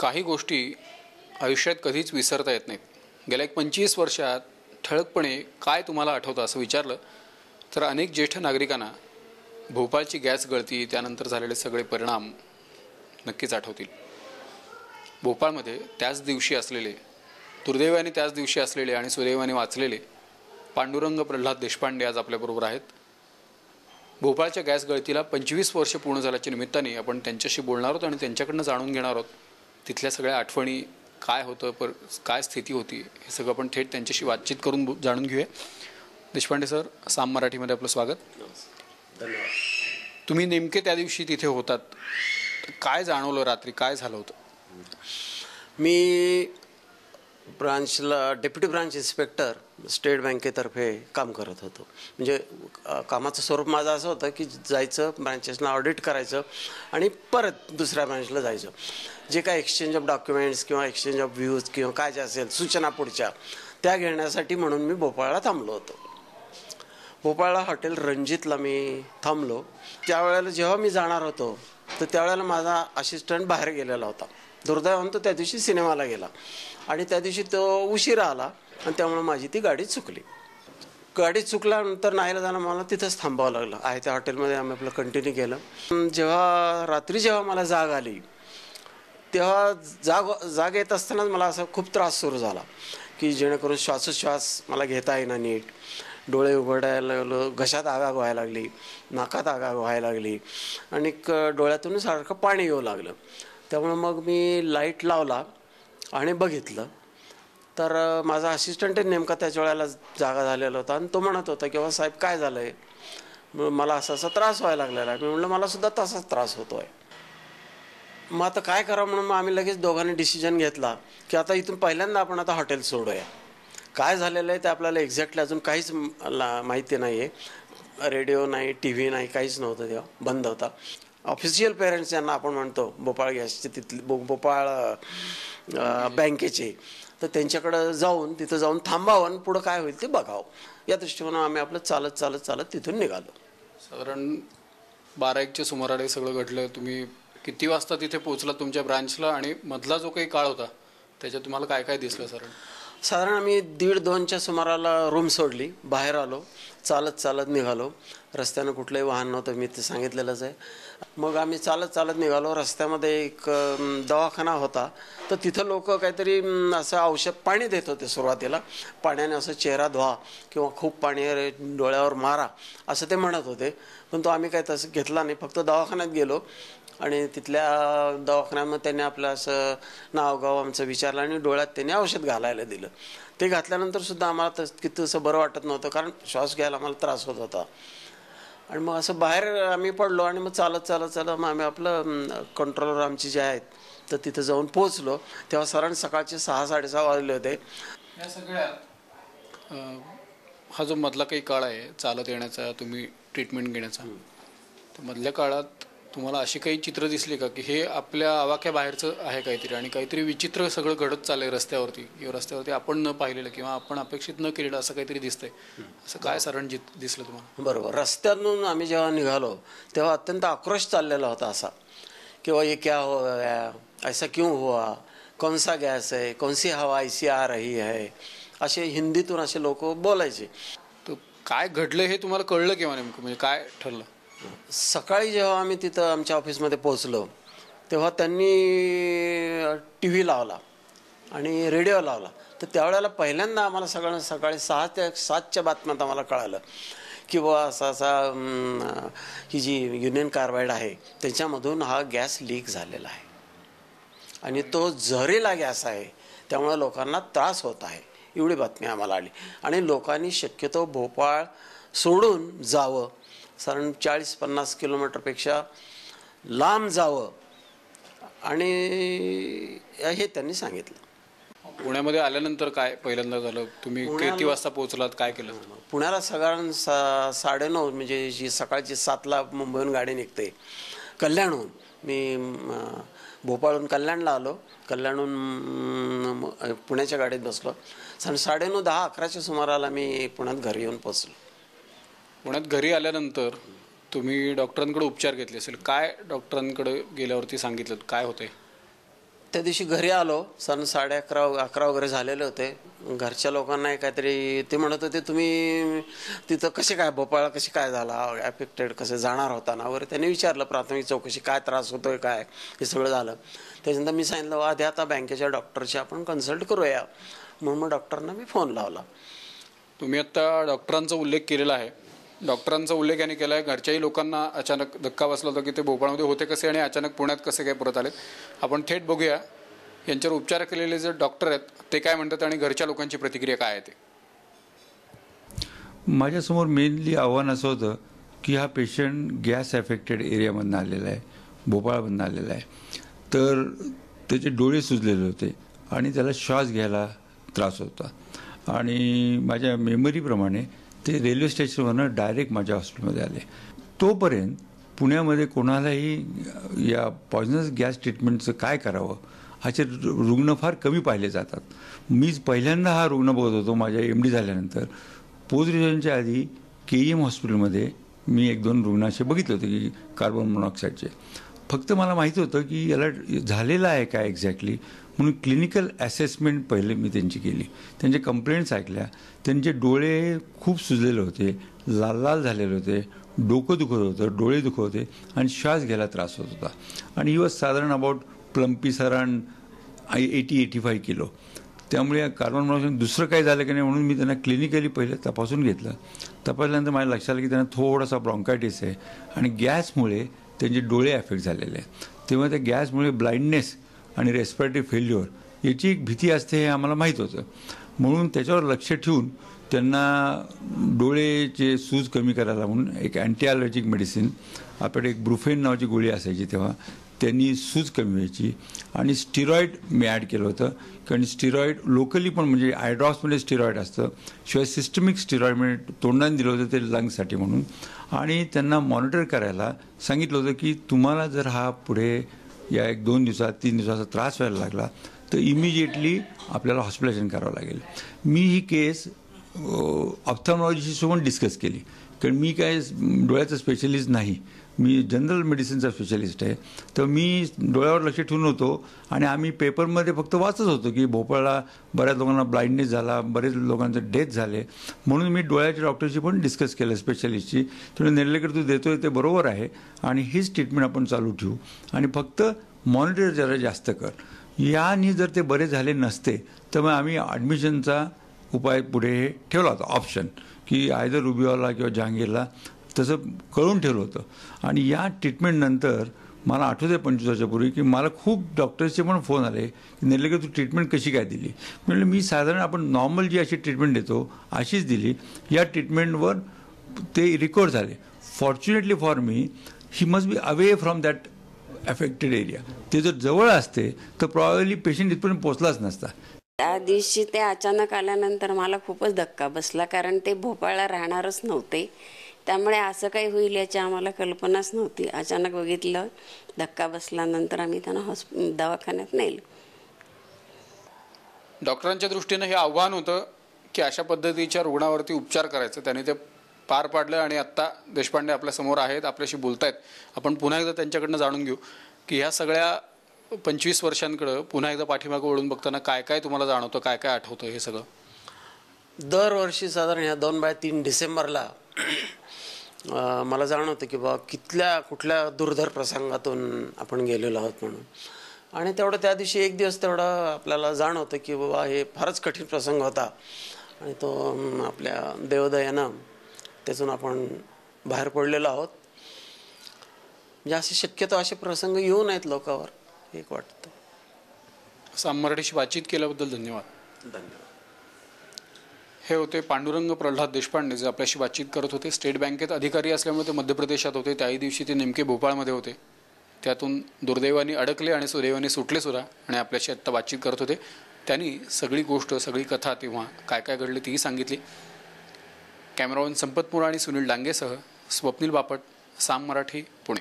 काही गोष्टी आयुष्यात कधीच विसरता येत नाहीत। गेल्या 25 वर्षात ठळकपणे काय तुम्हाला आठवतं असं विचारलं तर अनेक ज्येष्ठ नागरिकांना भोपाळची गॅस गळती त्यानंतर झालेले सगळे परिणाम नक्कीच आठवतील। भोपाळमध्ये त्याच दिवशी असलेले, दुर्दैवाने त्याच दिवशी असलेले आणि सुदैवाने वाचलेले पांडुरंग प्रल्हाद देशपांडे आज आपल्याबरोबर आहेत। भोपाळच्या गॅस गळतीला 25 वर्ष पूर्ण झाल्याच्या निमित्ताने आपण त्यांच्याशी बोलणार आहोत आणि त्यांच्याकडनं जाणून घेणार आहोत तिथल्या सगळ्या आठवणी, काय होतं, काय स्थिती होती, हे सगळं आपण थेट त्यांच्याशी बातचीत करून जाणून घेऊया। देशपांडे सर, साम मराठीमध्ये आपलं स्वागत। धन्यवाद। तुम्ही नेमके त्या दिवशी तिथे होतात, काय जाणवलं, रात्री काय झालं होतं? मी ब्रांचला डेप्युटी ब्रांच इन्स्पेक्टर स्टेट बँकेतर्फे काम करत होतो। म्हणजे कामाचं स्वरूप माझं असं होतं की जायचं, ब्रांचेसना ऑडिट करायचं आणि परत दुसऱ्या ब्रांचला जायचं। जे काय एक्सचेंज ऑफ डॉक्युमेंट्स किंवा एक्सचेंज ऑफ व्ह्यूज किंवा काय जे असेल सूचना पुढच्या त्या घेण्यासाठी म्हणून मी भोपाळला थांबलो होतो। भोपाळला हॉटेल रणजितला मी थांबलो। त्यावेळेला जेव्हा मी जाणार होतो तर त्यावेळेला माझा असिस्टंट बाहेर गेलेला होता। दुर्दैवाने तो त्या दिवशी सिनेमाला गेला आणि त्या दिवशी तो उशिरा आला आणि त्यामुळे माझी ती गाडी चुकली। गाडी चुकल्यानंतर नाईलाजाने मला तिथंच थांबावं लागलं आहे त्या हॉटेलमध्ये। आम्ही आपलं कंटिन्यू केलं। जेव्हा मला जाग आली तेव्हा जाग येत असतानाच मला असा खूप त्रास सुरू झाला की जेणेकरून श्वासोच्छ्वास मला घेता येईना नीट, डोळे उघडायला लागलो, घशात आगाग व्हायला लागली, नाकात आगाग व्हायला लागली आणि डोळ्यातून सारखं पाणी येऊ लागलं। त्यामुळे मग मी लाईट लावला आणि बघितलं तर माझा असिस्टंट नेमका त्याच वेळेला जागा झालेला होता आणि तो म्हणत होता की साहेब काय झालं आहे, मला असा त्रास व्हायला लागलेला आहे। मी म्हटलं मलासुद्धा तसाच त्रास होतो आहे। मग आता काय करावं म्हणून मग आम्ही लगेच दोघांनी डिसिजन घेतला की आता इथून पहिल्यांदा आपण आता हॉटेल सोडूया। काय झालेलं आहे ते आपल्याला एक्झॅक्टली अजून काहीच माहिती नाही आहे। रेडिओ नाही, टी व्ही नाही, काहीच नव्हतं, तेव्हा बंद होता। ऑफिशियल पेरेंट्स ज्यांना आपण म्हणतो भोपाळ गॅसचे, तिथले भोपाळ बँकेचे, तर त्यांच्याकडं तिथं जाऊन थांबावं आणि पुढं काय होईल ते बघावं, या दृष्टीने आम्ही आपलं चालत तिथून निघालो। साधारण 12-1च्या सुमाराला सगळं घडलं। तुम्ही किती वाजता तिथे पोहोचला तुमच्या ब्रांचला आणि मधला जो काही काळ होता त्याच्यात तुम्हाला काय काय दिसलं? साधारण आम्ही 1:30-2च्या सुमाराला रूम सोडली, बाहेर आलो, चालत निघालो। रस्त्यानं कुठलंही वाहन नव्हतं, मी ते सांगितलेलंच आहे। मग आम्ही चालत निघालो। रस्त्यामध्ये एक दवाखाना होता, तर तिथं लोक काहीतरी असं औषध पाणी देत होते सुरुवातीला। पाण्याने असं चेहरा धुवा किंवा खूप पाणी डोळ्यावर मारा असं ते म्हणत होते, पण आम्ही काय तसं घेतला नाही। फक्त दवाखान्यात गेलो आणि तिथल्या दवाखान्यामध्ये त्यांनी आपलं असं नावगाव आमचं विचारलं आणि डोळ्यात त्यांनी औषध घालायला दिलं। ते घातल्यानंतर सुद्धा आम्हाला तसं बरं वाटत नव्हतं, कारण श्वास घ्यायला आम्हाला त्रास होत होता। आणि मग असं बाहेर आम्ही पडलो आणि मग चालत मग आम्ही आपलं कंट्रोलर आमची जे आहेत तर तिथं जाऊन पोहोचलो। तेव्हा साधारण सकाळचे 6-6:30 वाजले होते। या सगळ्यात हा जो मधला काही काळ आहे चालत येण्याचा, तुम्ही ट्रीटमेंट घेण्याचा, तर मधल्या काळात तुम्हाला अशी काही चित्र दिसली का की हे आपल्या आवाक्या बाहेरचं आहे काहीतरी आणि काहीतरी विचित्र सगळं घडत चाललंय रस्त्यावरती, किंवा रस्त्यावरती आपण न पाहिलेलं किंवा आपण अपेक्षित न केलेलं असं काहीतरी दिसतंय? असं काय साधारण दिसलं तुम्हाला? बरोबर, रस्त्यातून आम्ही जेव्हा निघालो तेव्हा अत्यंत आक्रोश चाललेला होता असा, किंवा ये क्या हो गया, ऐसा क्यों हुआ, कौन सा गॅस है, कौन सी हवा ऐसी आ रही है, असे हिंदीतून असे लोक बोलायचे। तर काय घडलं हे तुम्हाला कळलं केव्हा नेमकं, म्हणजे काय ठरलं? सकाळी जेव्हा आम्ही तिथं आमच्या ऑफिसमध्ये पोहोचलो तेव्हा त्यांनी टी व्ही लावला आणि रेडिओ लावला। तर त्यावेळेला पहिल्यांदा आम्हाला सगळ्यांना सकाळी 6 ते 7च्या बातम्यात आम्हाला कळालं की असा ही जी युनियन कार्बाईड आहे त्याच्यामधून हा गॅस लीक झालेला आहे आणि तो जहरीला गॅस आहे, त्यामुळे लोकांना त्रास होत आहे, एवढी बातमी आम्हाला आली। आणि लोकांनी शक्यतो भोपाळ सोडून जावं, साधारण 40-50 किलोमीटरपेक्षा लांब जावं आणि हे त्यांनी सांगितलं। पुण्यामध्ये आल्यानंतर काय पहिल्यांदा झालं? तुम्ही किती वाजता पोहोचलात, काय केलं? पुण्याला साधारण 9:30, म्हणजे जी सकाळची 7ला मुंबईहून गाडी निघते कल्याणहून। मी भोपाळहून कल्याणला आलो, कल्याणहून पुण्याच्या गाडीत बसलो। 9:30, 10, 11च्या सुमाराला मी पुण्यात घरी येऊन पोचलो। पुण्यात घरी आल्यानंतर तुम्ही डॉक्टरांकडे उपचार घेतले असेल, काय डॉक्टरांकडे गेल्यावरती सांगितलं, काय होते? त्या दिवशी घरी आलो, 11:30 वगैरे झालेले होते. घरच्या लोकांना काहीतरी ते म्हणत होते, तुम्ही तिथं कसे काय, भोपाळला कसे काय झाला, ॲफेक्टेड कसे जाणार होता ना वगैरे. त्यांनी विचारलं प्राथमिक चौकशी, काय त्रास होतोय काय, हे सगळं झालं. त्याच्यानंतर मी सांगितलं, आधी आता बँकेच्या डॉक्टरशी आपण कन्सल्ट करूया. म्हणून मग डॉक्टरना मी फोन लावला. तुम्ही आत्ता डॉक्टरांचा उल्लेख केलेला आहे. डॉक्टरांचा उल्लेख यांनी केला आहे. घरच्याही लोकांना अचानक धक्का बसला होता की ते भोपाळमध्ये होते कसे आणि अचानक पुण्यात कसे काय परत आले. आपण थेट बघूया यांच्यावर उपचार केलेले जे डॉक्टर आहेत ते काय म्हणतात आणि घरच्या लोकांची प्रतिक्रिया काय आहे ते. माझ्यासमोर मेनली आव्हान असं होतं की हा पेशंट गॅस अफेक्टेड एरियामधून आलेला आहे, भोपाळमधून आलेला आहे. तर त्याचे डोळे सुजलेले होते आणि त्याला श्वास घ्यायला त्रास होता. आणि माझ्या मेमरीप्रमाणे ते रेल्वे स्टेशनवरनं डायरेक्ट माझ्या हॉस्पिटलमध्ये आले. तोपर्यंत पुण्यामध्ये कोणालाही या पॉयझनस गॅस ट्रीटमेंटचं काय करावं असे रुग्ण फार कमी पाहिले जातात. मीच पहिल्यांदा हा रुग्ण बघत होतो माझ्या MD झाल्यानंतर. पोस्ट ग्रॅज्युएशनच्या आधी KEM हॉस्पिटलमध्ये मी 1-2 रुग्ण असे बघितले होते की कार्बन मोनॉक्साईडचे. फक्त मला माहिती होतं की याला झालेलं आहे काय एक्झॅक्टली, म्हणून क्लिनिकल असेसमेंट पहिले मी त्यांची केली. त्यांचे कंप्लेंट्स ऐकल्या. त्यांचे डोळे खूप सुजलेले होते, लाल लाल झालेले होते, डोकं दुखत होतं, डोळे दुखत होते आणि श्वास घ्यायला त्रास होत होता. आणि ही वॉज साधारण अबाउट प्लम्पी सराउंड 80-85 किलो. त्यामुळे कार्बन मोनॉक्साईड दुसरं काही झालं की नाही म्हणून मी त्यांना क्लिनिकली पहिले तपासून घेतलं. तपासल्यानंतर माझ्या लक्षात आलं की त्यांना थोडासा ब्रॉन्कायटिस आहे आणि गॅसमुळे त्यांचे डोळे अफेक्ट झालेले आहेत. तेव्हा त्या गॅसमुळे ब्लाइंडनेस आणि रेस्पिरेटरी फेल्युअर याची एक भीती असते हे आम्हाला माहीत होतं. म्हणून त्याच्यावर लक्ष ठेवून त्यांना डोळेचे सूज कमी करायला म्हणून एक अँटी ॲलर्जिक मेडिसिन, आपल्याकडे एक ब्रुफेन नावाची गोळी असायची तेव्हा, त्यांनी सूज कमी व्हायची. आणि स्टिरॉईड मी ॲड केलं होतं, कारण स्टिरॉईड लोकली पण म्हणजे आयड्रॉप्समध्ये स्टिरॉईड असतं, शिवाय सिस्टमिक स्टिरॉईड म्हणजे तोंडाने दिलं होतं ते लंग्ससाठी म्हणून. आणि त्यांना मॉनिटर करायला सांगितलं होतं की तुम्हाला जर हा पुढे या 1-2 दिवसात 3 दिवसाचा त्रास व्हायला लागला तर इमिजिएटली आपल्याला हॉस्पिटलायझेशन करावं लागेल. मी ही केस ऑप्थॅल्मॉलॉजीशी डिस्कस केली, कारण मी काय डोळ्याचा स्पेशलिस्ट नाही, मी जनरल मेडिसिनचा स्पेशलिस्ट आहे. तर मी डोळ्यावर लक्ष ठेवून होतो आणि आम्ही पेपरमध्ये फक्त वाचत होतो की भोपाळला बऱ्याच लोकांना ब्लाइंडनेस झाला, बरेच लोकांचे डेथ झाले. म्हणून मी डोळ्याच्या डॉक्टरशी पण डिस्कस केलं, स्पेशलिस्टची. थोडं नेर्लेकर तू देतोय ते बरोबर आहे आणि हीच ट्रीटमेंट आपण चालू ठेवू आणि फक्त मॉनिटर जरा जास्त कर. यानी जर ते बरे झाले नसते तर मग आम्ही ॲडमिशनचा उपाय पुढे ठेवला होता, ऑप्शन, की आयदर रुबियोला किंवा जहांगीरला, तसं कळून ठेवलं होतं. आणि या ट्रीटमेंटनंतर मला आठवते 25 वर्षापूर्वी की मला खूप डॉक्टर्सचे पण फोन आले की नेर्लेकर तू ट्रीटमेंट कशी काय दिली. म्हणजे मी साधारण आपण नॉर्मल जी अशी ट्रीटमेंट देतो अशीच दिली. या ट्रीटमेंटवर ते रिकवर झाले. Fortunately for me, he must be away from that affected area. ते जर जवळ असते तर प्रॉब्ली पेशंट इथपर्यंत पोचलाच नसता. त्या दिवशी ते अचानक आल्यानंतर मला खूपच धक्का बसला, कारण ते भोपाळला राहणारच नव्हते. त्यामुळे असं काही होईल याची आम्हाला कल्पनाच नव्हती. अचानक बघितलं, धक्का बसल्यानंतर आम्ही त्यांना दवाखान्यात नेलं. डॉक्टरांच्या दृष्टीनं हे आव्हान होतं की अशा पद्धतीच्या रुग्णावरती उपचार करायचं. त्याने ते पार पाडलं आणि आत्ता देशपांडे आपल्यासमोर आहेत, आपल्याशी बोलत आहेत. आपण पुन्हा एकदा त्यांच्याकडनं जाणून घेऊ की ह्या सगळ्या 25 वर्षांकडं पुन्हा एकदा पाठीमागं वळून बघताना काय काय तुम्हाला जाणवतं, काय काय आठवतं हे सगळं. दरवर्षी साधारण ह्या 2/3 डिसेंबरला मला जाणवतं की बाबा कुठल्या दुर्धर प्रसंगातून आपण गेलेलो आहोत म्हणून. आणि तेवढं त्या दिवशी एक दिवस तेवढं आपल्याला जाणवतं की बाबा हे फारच कठीण प्रसंग होता आणि तो आपल्या देवदयानं त्यातून आपण बाहेर पडलेलो आहोत. म्हणजे असे शक्यतो असे प्रसंग येऊ नयेत लोकांवर, एक वाटतं. साम मराठीशी बातचीत केल्याबद्दल धन्यवाद. धन्यवाद. हे होते पांडुरंग प्रल्हाद देशपांडे, जे आपल्याशी बातचीत करत होते. स्टेट बँकेत अधिकारी असल्यामुळे ते मध्य प्रदेशात होते. त्याही दिवशी ते नेमके भोपाळमध्ये होते. त्यातून दुर्दैवाने अडकले आणि सुदैवाने सुटले सुद्धा आणि आपल्याशी आत्ता बातचीत करत होते. त्यांनी सगळी गोष्ट, सगळी कथा तेव्हा काय काय घडली तीही सांगितली. कॅमेरामॅन संपत मोरा आणि सुनील डांगेसह स्वप्नील बापट, साम मराठी, पुणे.